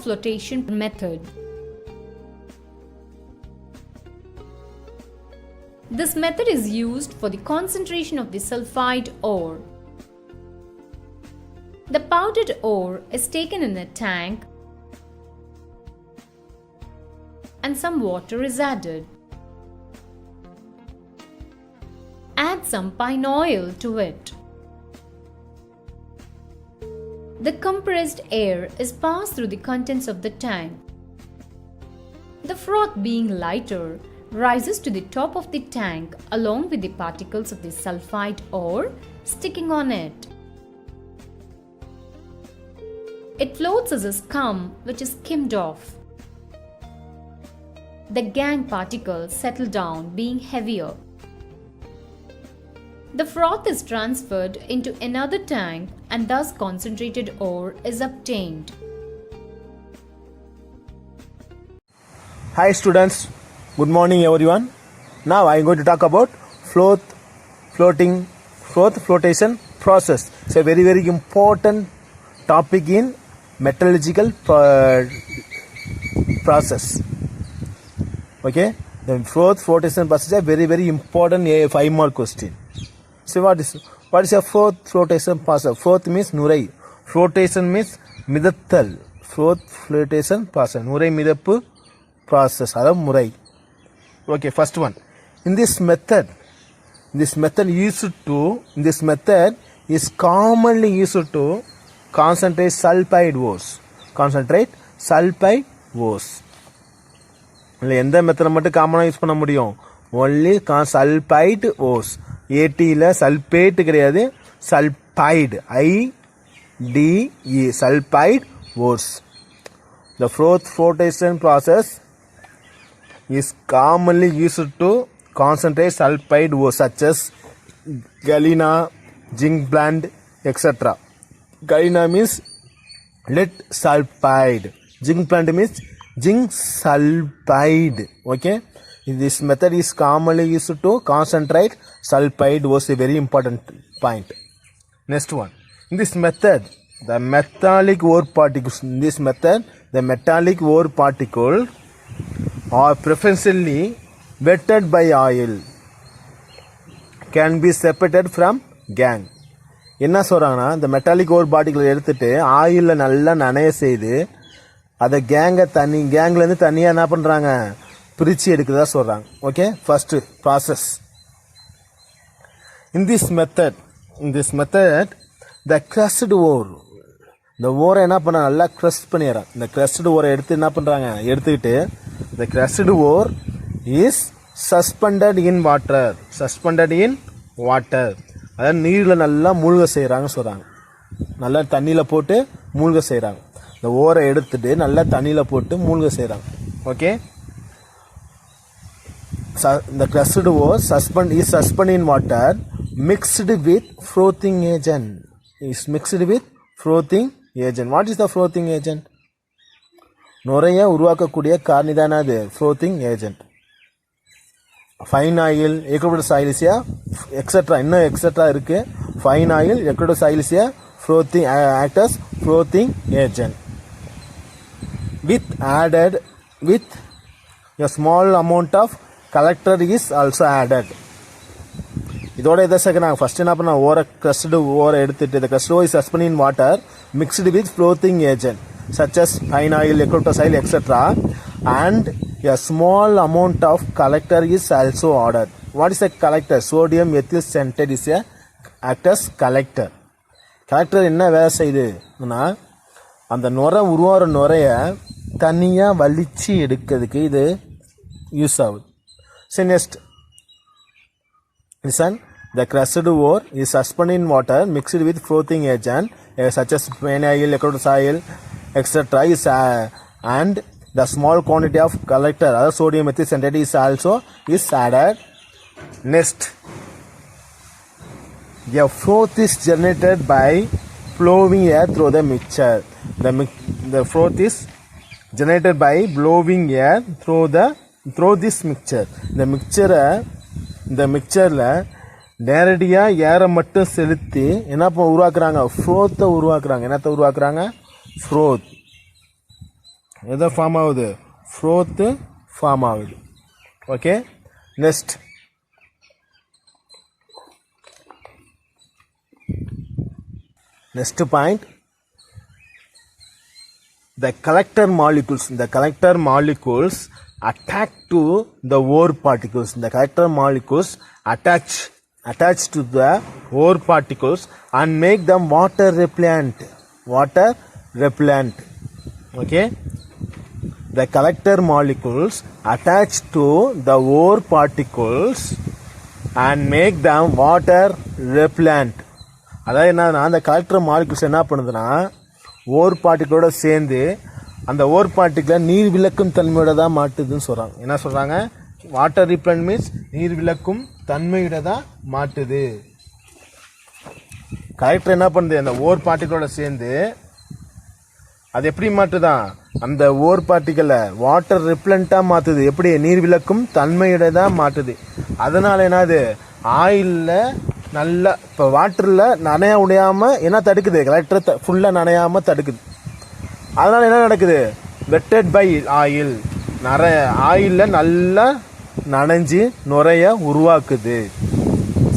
of flotation method. This method is used for the concentration of the sulfide ore. The powdered ore is taken in a tank and some water is added. Add some pine oil to it. The compressed air is passed through the contents of the tank. The froth, being lighter, rises to the top of the tank along with the particles of the sulfide ore sticking on it. It floats as a scum which is skimmed off. The gangue particles settle down, being heavier. The froth is transferred into another tank and thus concentrated ore is obtained. Hi students, good morning everyone. Now I am going to talk about flotation process. It's a very important topic in metallurgical process. Okay, the flotation process is a very important 5-mark question. So what is a flotation process? Froth means nurai. Flotation means midathal. Flotation process. Nurai midappu process. That is murai. Okay, first one. In this method is commonly used to concentrate sulfide ores. எந்த method மட்டும் காமனாக use பண்ண முடியும்? Only sulphide ores. ஏடியில் sulphate கிடையாது, sulphide, IDE, sulphide ores. The flotation process is commonly used to concentrate sulfide ores such as galena, zinc blende, etc. Galena means lead sulfide. Zinc blende means zinc sulfide. Okay, this method is commonly used to concentrate sulfide was a very important point. Next one, in this method the metallic ore particles are preferentially wetted by oil, can be separated from gangue. என்ன சொல்றாங்கன்னா, இந்த metallic ஓர் particle எடுத்துட்டு ஆயில்ல நல்லா நனைய செய்து அதை கேங்லேருந்து தனியாக என்ன பண்ணுறாங்க, பிரித்து எடுக்கிறதா சொல்கிறாங்க. Okay, first process. In this method the crushed ore, இந்த ஓரை என்ன பண்ண நல்லா க்ரஸ்ட் பண்ணிடுறாங்க. இந்த crushed ஓரை எடுத்து என்ன பண்ணுறாங்க, எடுத்துக்கிட்டு the crushed ore is suspended in water. அதாவது நீரில் நல்லா மூழ்க செய்கிறாங்கன்னு சொல்கிறாங்க. நல்லா தண்ணியில் போட்டு மூழ்க செய்கிறாங்க. இந்த ஓரை எடுத்துட்டு நல்லா தண்ணியில் போட்டு மூழ்க செய்கிறாங்க. Okay, the crushed ore is suspended in water mixed with frothing agent. What is the frothing agent? நுரைய உருவாக்கக்கூடிய காரணி தானே அது frothing agent. ஃபைன் ஆயில், எக்ரோடஸ் ஆயில்சியா, எக்ஸெட்ரா, இன்னும் எக்ஸெட்ரா இருக்கு. ஃபைன் ஆயில், எக்ரோடஸ் ஆயில்சியா, frothing actors frothing agent. With a small amount of collector is also added. இதோட இதை சேர்க்குறாங்க. ஃபர்ஸ்ட் என்ன பண்ண, ஓரை எடுத்துட்டு the crushed ore is suspended in water mixed with frothing agent such as fine oil, eucalyptus oil, etc. and a small amount of collector is also added. What is a collector? Sodium ethyl centate is a act as collector. Collector என்ன வேலை செய்யுதுன்னா, அந்த உருவாகிற நுரைய தனியாக வலிச்சு எடுக்கிறதுக்கு இது use ஆகுது. So next, listen, the crushed ore is suspended in water mixed with frothing agent such as fine oil, eucalyptus oil, etc. and the small quantity of collector, other sodium ethyl centate is also added. Next, the froth is generated by blowing air through the mixture. The froth is generated by blowing air through this mixture. இந்த மிக்சரில் நேரடியாக ஏரை மட்டும் செலுத்தி என்ன உருவாக்குறாங்க, ஃப்ரோத்தை உருவாக்குறாங்க. என்னத்தை உருவாக்குறாங்க? ஃப்ரோத். எதை ஃபார்ம் ஆகுது? ஃப்ரோத்து ஃபார்ம் ஆகுது. Okay, next point, the collector molecules attach to the ore particles. The collector molecules attach to the ore particles and make them water repellent. Okay, the collector molecules attach to the ore particles and make them water repellent. அதாவது என்னன்னா, அந்த collector molecules என்ன பண்ணுதுன்னா, ஓர் பார்ட்டிகளோட சேர்ந்து அந்த ஓர் பார்ட்டிகளை நீர் விளக்கும் தன்மையோட தான் மாட்டுதுன்னு சொல்கிறாங்க. என்ன சொல்கிறாங்க? வாட்டர் ரிப்ளண்ட் மீன்ஸ் நீர் விளக்கும் தன்மையோட தான் மாட்டுது. கலெக்டர் என்ன பண்ணுது? அந்த ஓர் பார்ட்டிகளோட சேர்ந்து அது எப்படி மாட்டுதான்? அந்த ஓர் பார்ட்டிகளை வாட்டர் ரிப்ளண்ட்டாக மாற்றுது. எப்படி? நீர் விளக்கும் தன்மையோட தான் மாட்டுது. அதனால் என்னது, ஆயிலில் நல்லா இப்போ வாட்டரில் நனைய விடாமல் என்ன தடுக்குது? கலெக்டரை ஃபுல்லாக நனையாமல் தடுக்குது. அதனால் என்ன நடக்குது? வெட்டட் பை ஆயில், ஆயிலில் நல்லா நனைஞ்சி நுரைய உருவாக்குது,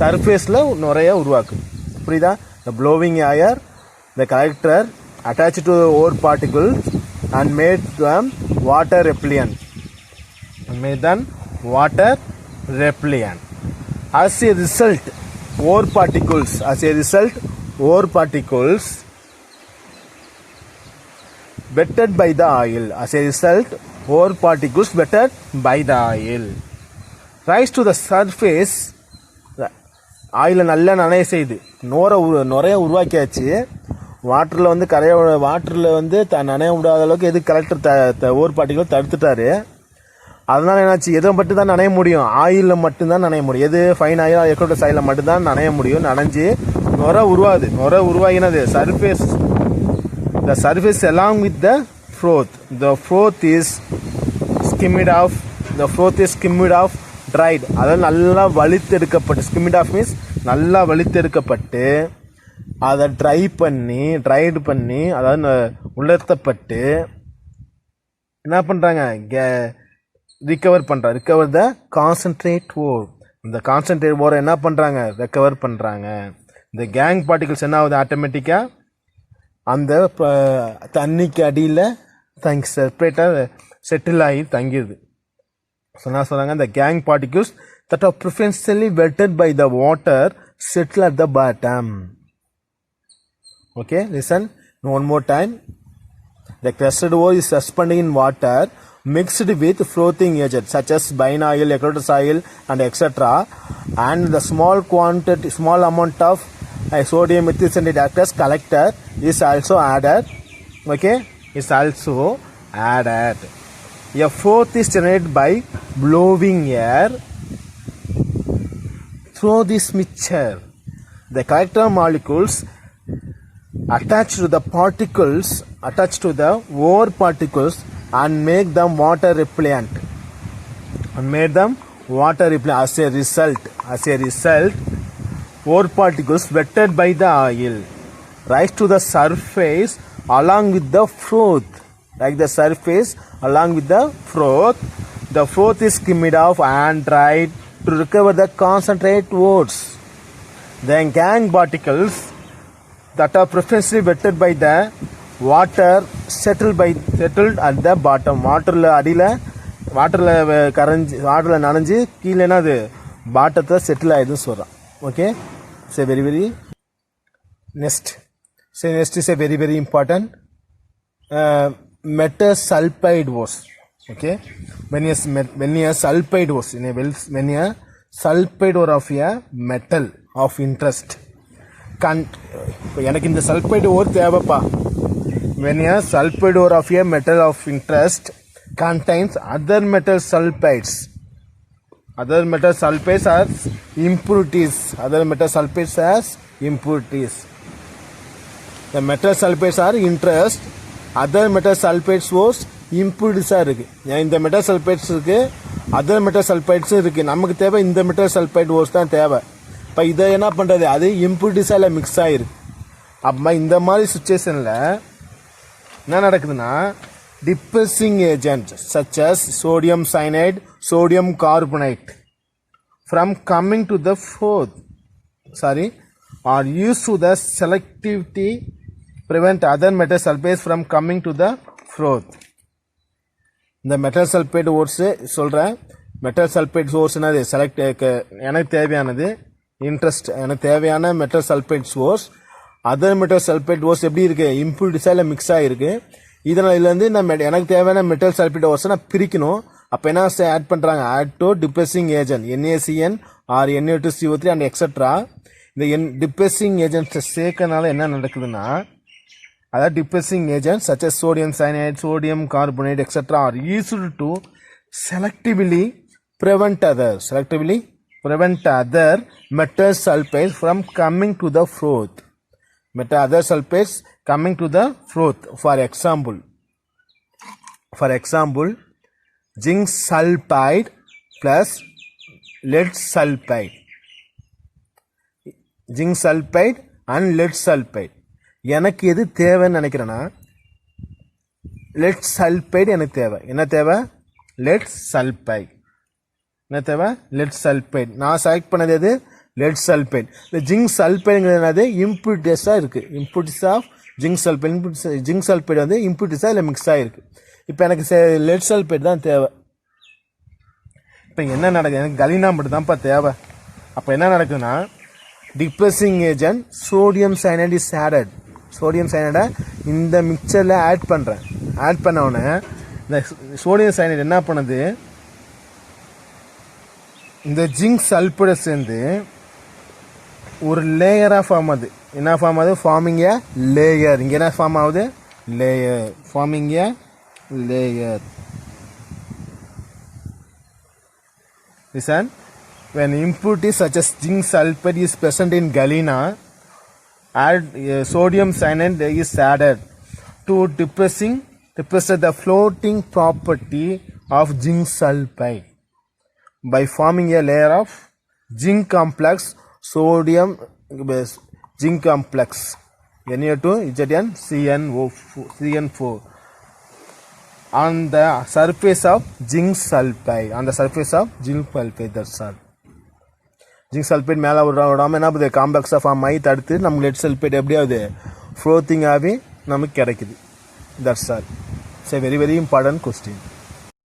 சர்ஃபேஸில் நுரைய உருவாக்குது. புரியுதா? The blowing air, the collector attached to the ore particles and made them water repellent. As a result, ore particles wetted by the oil. Rise to the surface. ஆயில நல்லா நனைய செய்து நுரைய உருவாக்கியாச்சு. வாட்டரில் வந்து வாட்டரில் வந்து நனைய விடாத அளவுக்கு எது கலெக்டர் ஓர் பார்ட்டிகள் தடுத்துட்டாரு. அதனால என்னாச்சு? எதை மட்டும் தான் நனைய முடியும்? ஆயிலில் மட்டும்தான் நனைய முடியும். எது? ஃபைன் ஆயில், எக்கோட்டஸ் ஆயிலில் மட்டும்தான் நனைய முடியும். நனைஞ்சு நுரை உருவாகுது. நுரை உருவாகினது surface, the surface along with the froth. The froth is skimmed off, dried. அதாவது நல்லா வலித்தெடுக்கப்பட்டு, skimmed off means நல்லா வலித்தெடுக்கப்பட்டு அதை ட்ரைடு பண்ணி அதாவது உலர்த்தப்பட்டு என்ன பண்ணுறாங்க? ரிகவர் த கான்சன்ட்ரேட் ஓர். இந்த கான்சன்ட்ரேட் ஓரை என்ன பண்ணுறாங்க? ரெக்கவர் பண்ணுறாங்க. இந்த கேங் பார்ட்டிகல்ஸ் என்ன ஆகுது? ஆட்டோமேட்டிக்காக அந்த தண்ணிக்கு அடியில் செப்பரேட்டாக செட்டில் ஆகி தங்கிடுது. என்ன சொல்கிறாங்க? இந்த gang particles that are preferentially wetted by the water settle at the bottom. Okay, listen one more time. The crusted ore is suspended in water mixed with frothing agents such as bine oil, ecotus oil and etc. And the small amount of sodium methylcyanide acts as collector is also added. Okay, is also added. A froth is generated by blowing air through this mixture. The collector molecules attach to the ore particles and make them water repellent. As a result, ore particles wetted by the oil rise to the surface along with the froth. The froth is skimmed off and dried to recover the concentrate ores. Then gang particles that are preferentially wetted by the water settled at the bottom. வாட்டரில் நனைஞ்சு கீழே என்னது? பாட்டத்தில் settle ஆகிடுதுன்னு சொல்கிறான். Okay, say very next is a very important metasulfide ores. Okay, when a sulfide ores when a sulfide ore of a metal of interest எனக்கு இந்த sulphide ore தேவைப்பா. when a sulfide ore of a metal of interest contains other metal sulfides as impurities. The metal sulfides are interest, other metal sulfides was impurities இருக்கு. இந்த metal sulfides இருக்கு, other metal sulfides இருக்கு. நமக்கு தேவை இந்த metal sulfide ores தான் தேவை. இப்போ இதை என்ன பண்ணுறது? அது இம்பியூரிட்டிஸாக மிக்ஸ் ஆகிருக்கு. அப்போ இந்த மாதிரி சுச்சுவேஷனில் என்ன நடக்குதுன்னா, depressing agents such as sodium cyanide, sodium carbonate from coming to the fourth are used to the selectivity prevent other metal sulfates from coming to the fourth. இந்த மெட்டல் சல்பேட் ஓர்ஸ் சொல்கிறேன். Metal sulphate சோர்ஸ்னால் select எனக்கு தேவையானது interest எனக்கு தேவையான metal sulphate source. Other metal sulphate ores எப்படி இருக்குது, இம்ப்யூரிட்டிஸாக இல்லை mix ஆகிருக்கு. இதனால் இதுலேருந்து இந்த எனக்கு தேவையான மெட்டல் சல்பேட் ஓர்ஸை நான் பிரிக்கணும். அப்போ என்ன ஆட் பண்ணுறாங்க, add to depressing agent NaCN or Na2CO3 and extra. இந்த டிப்ரெசிங் ஏஜென்ட்ஸை சேர்க்கறனால என்ன நடக்குதுன்னா, அதாவது depressing agent such as sodium cyanide, sodium carbonate, etc. are used to selectively prevent other metal sulfates from coming to the froth. Other sulfates coming to the froth. For example, zinc sulfide plus lead sulfide. Zinc sulfide and lead sulfide. எனக்கு எது தேவைன்னு நினைக்கிறேன்னா, lead sulphide எனக்கு தேவை. என்ன தேவை, lead sulphide. என்ன தேவை, லெட் சல்பைடு. நான் செலக்ட் பண்ணது எது, லெட் சல்பைடு. இந்த ஜிங்க் சல்பைடுங்கிறது இம்ப்யூரிட்டிஸாக இருக்குது. Impurities of zinc sulphide. Zinc sulphide வந்து இம்ப்யூரிட்டிஸாக இல்லை மிக்ஸ் ஆகிருக்கு. இப்போ எனக்கு லெட் சல்பைடு தான் தேவை. இப்போ என்ன நடக்குது, எனக்கு கலினா மட்டும் தான்ப்பா தேவை. அப்போ என்ன நடக்குதுன்னா, depressing agent sodium cyanide is added. Sodium சைனைடை இந்த மிக்சரில் ஆட் பண்ணுறேன். ஆட் பண்ண உடனே இந்த சோடியம் சைனைடு என்ன பண்ணுது, இந்த ஜிங்க் சல்பைடை சேர்ந்து ஒரு லேயராக ஃபார்ம் ஆகுது. என்ன ஃபார்ம் ஆகுது, ஃபார்மிங் ஏ லேயர். இங்கே என்ன ஃபார்ம் ஆகுது, layer. Forming a layer. Listen, when impurities such as zinc sulfide is present in galena, add sodium cyanide is added to depress the floating property of zinc sulfide by forming a layer of zinc complex, sodium zinc complex Na2ZnCN4 on the surface of zinc sulfide. That's all. Zinc sulphate மேலே விடாமல் என்ன ஆகுது, காம்ப்ளெக்ஸாக form ஆகி தடுத்து நமக்கு let sulphate எப்படி ஆகுது, ஃப்ளோத்திங் ஆகி நமக்கு கிடைக்குது. That's all. It's a very very important question.